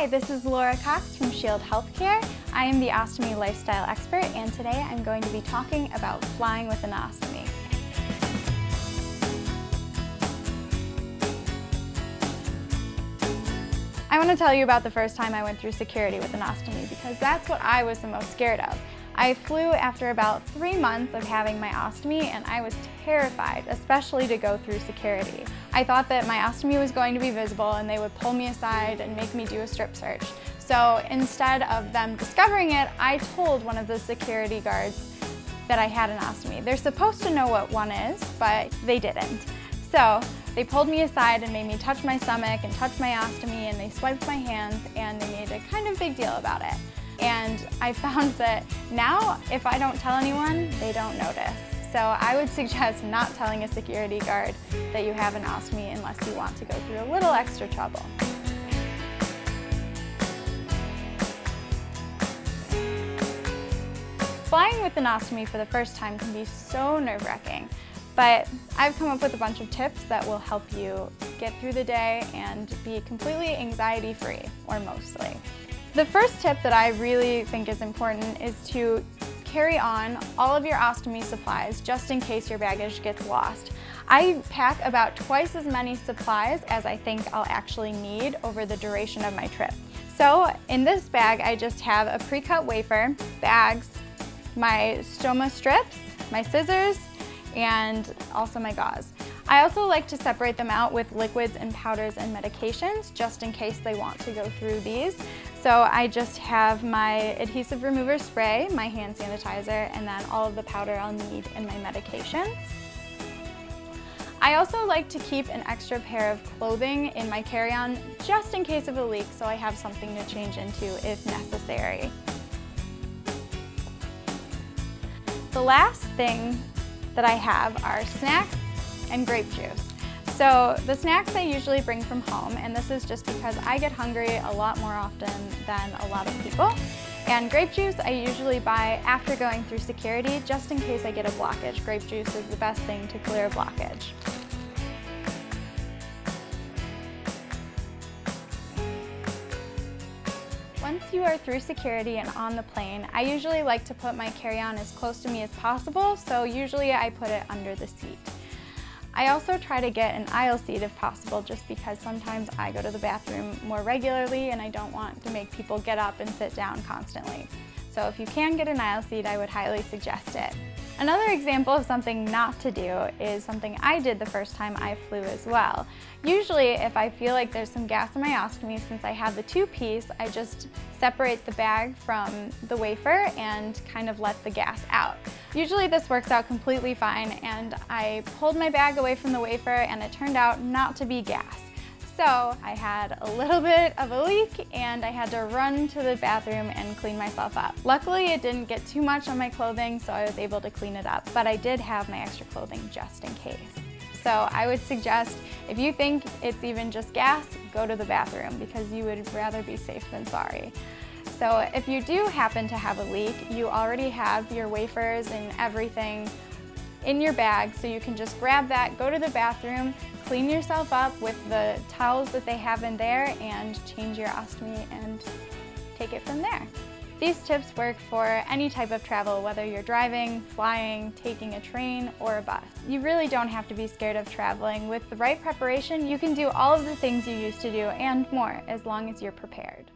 Hi, this is Laura Cox from Shield Healthcare. I am the ostomy lifestyle expert, and today I'm going to be talking about flying with an ostomy. I want to tell you about the first time I went through security with an ostomy because that's what I was the most scared of. I flew after about 3 months of having my ostomy and I was terrified, especially to go through security. I thought that my ostomy was going to be visible and they would pull me aside and make me do a strip search. So instead of them discovering it, I told one of the security guards that I had an ostomy. They're supposed to know what one is, but they didn't. So they pulled me aside and made me touch my stomach and touch my ostomy, and they swiped my hands and they made a kind of big deal about it. And I found that now, if I don't tell anyone, they don't notice. So I would suggest not telling a security guard that you have an ostomy unless you want to go through a little extra trouble. Flying with an ostomy for the first time can be so nerve-wracking, but I've come up with a bunch of tips that will help you get through the day and be completely anxiety-free, or mostly. The first tip that I really think is important is to carry on all of your ostomy supplies just in case your baggage gets lost. I pack about twice as many supplies as I think I'll actually need over the duration of my trip. So in this bag, I just have a pre-cut wafer, bags, my stoma strips, my scissors, and also my gauze. I also like to separate them out with liquids and powders and medications just in case they want to go through these. So I just have my adhesive remover spray, my hand sanitizer, and then all of the powder I'll need in my medications. I also like to keep an extra pair of clothing in my carry-on just in case of a leak, so I have something to change into if necessary. The last thing that I have are snacks and grape juice. So the snacks I usually bring from home, and this is just because I get hungry a lot more often than a lot of people. And grape juice I usually buy after going through security just in case I get a blockage. Grape juice is the best thing to clear a blockage. Once you are through security and on the plane, I usually like to put my carry-on as close to me as possible, so usually I put it under the seat. I also try to get an aisle seat if possible, just because sometimes I go to the bathroom more regularly and I don't want to make people get up and sit down constantly. So if you can get an aisle seat, I would highly suggest it. Another example of something not to do is something I did the first time I flew as well. Usually if I feel like there's some gas in my ostomy, since I have the two-piece, I just separate the bag from the wafer and kind of let the gas out. Usually this works out completely fine, and I pulled my bag away from the wafer and it turned out not to be gas. So I had a little bit of a leak and I had to run to the bathroom and clean myself up. Luckily it didn't get too much on my clothing, so I was able to clean it up, but I did have my extra clothing just in case. So I would suggest, if you think it's even just gas, go to the bathroom because you would rather be safe than sorry. So if you do happen to have a leak, you already have your wafers and everything in your bag, so you can just grab that, go to the bathroom, clean yourself up with the towels that they have in there, and change your ostomy and take it from there. These tips work for any type of travel, whether you're driving, flying, taking a train, or a bus. You really don't have to be scared of traveling. With the right preparation, you can do all of the things you used to do and more, as long as you're prepared.